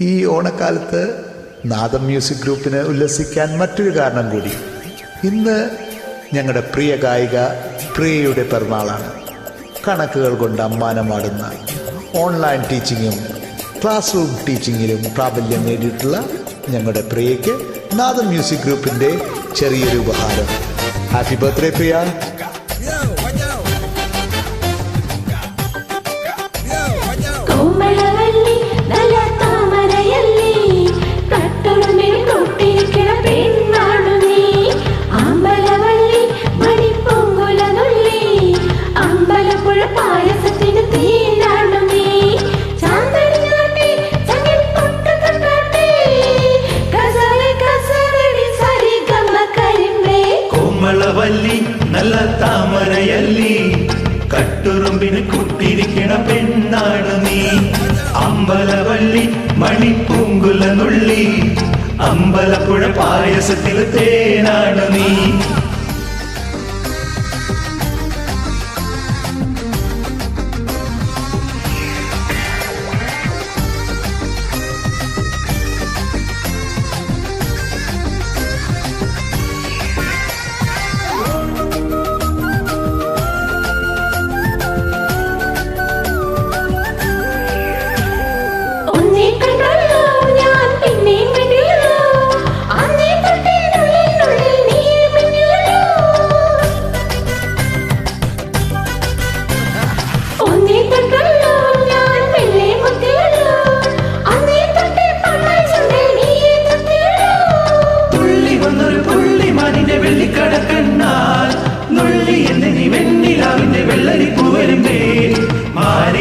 ഈ ഓണക്കാലത്ത് നാദം മ്യൂസിക് ഗ്രൂപ്പിന് ഉല്ലസിക്കാൻ മറ്റൊരു കാരണം കൂടി. ഇന്ന് ഞങ്ങളുടെ പ്രിയ ഗായിക പ്രിയയുടെ പിറന്നാളാണ്. കണക്കുകൾ കൊണ്ട് അമ്മാനമാടുന്ന ഓൺലൈൻ ടീച്ചിങ്ങും ക്ലാസ് റൂം ടീച്ചിങ്ങിലും പ്രാബല്യം നേടിയിട്ടുള്ള ഞങ്ങളുടെ പ്രിയയ്ക്ക് നാദം മ്യൂസിക് ഗ്രൂപ്പിൻ്റെ ചെറിയൊരു ഉപഹാരം. ഹാപ്പി ബർത്ത്ഡേ പ്രിയ. കോമളവല്ലി നല്ല താമരയല്ലി കട്ടുറുമ്പിന് കുട്ടിരിക്കണ പെണ്ണാണ് നീ. അമ്പലവല്ലി മണിപ്പൂങ്കുല നുള്ളി അമ്പലപ്പുഴ പായസത്തിൽ തേനാണ് നീ.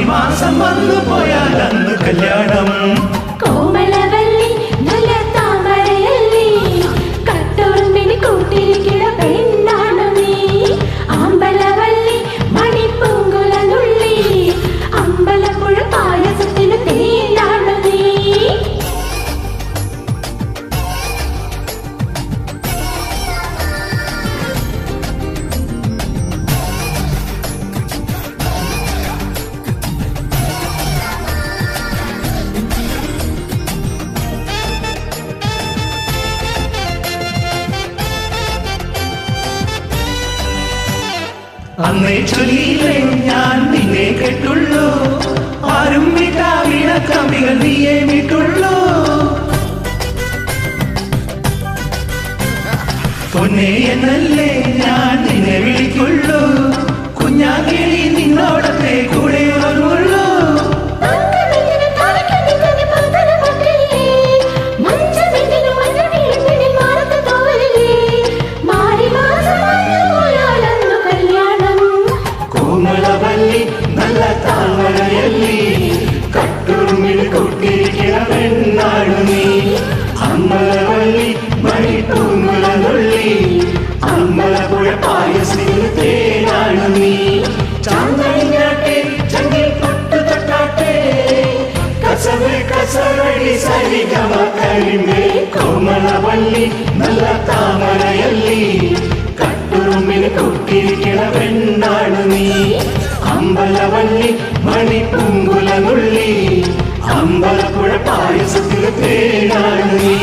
മാസം വന്നു പോയാൽ അന്ന് കല്യാണം. കോമളവല്ലി നല്ല താമരയല്ലി കട്ടുറുമ്പിന് കൂട്ടിരിക്കണ പെണ്ണാണ് നീ. അമ്പലവല്ലി മണിപ്പൂങ്കുല നുള്ളി അമ്പലപ്പുഴ പായസത്തിന് തേനാണ് നീ. അന്നേ ചൊല്ലിയില്ലേ ഞാൻ നിന്നെ കേട്ടുള്ളൂ, ആരും വിട്ടാ വീണ കമ്പികൾ നീയേ വിട്ടുള്ളൂ. പൊന്നേ എന്നല്ലേ ഞാൻ നിന്നെ വിളിക്കുള്ളൂ, കുഞ്ഞാകിളി നിന്നോടത്തെ കൂടെ വരുള്ളൂ. കോമളവല്ലി നല്ല താമരയല്ലി കട്ടുറുമ്പിന് കൂട്ടിരിക്കണ പെണ്ണാണ് നീ. അമ്പലവല്ലി മണിപ്പൂങ്കുല നുള്ളി അമ്പലപ്പുഴ പായസത്തിൽ തേനാണ് നീ. ചാന്തണിഞ്ഞാട്ടെ ചങ്ങിൽ പൊട്ടു തൊട്ടാട്ടെ കസവ് കസവടി സരിഗമ കരിമ്പേ. കോമളവല്ലി നല്ല താമരയല്ലി കട്ടുറുമ്പിന് കൂട്ടിരിക്കണ പെണ്ണാണ് നീ. അമ്പലവല്ലി മണിപ്പൂങ്കുല നുള്ളി അമ്പലപ്പുഴ പായസത്തിൽ തേനാണ് നീ.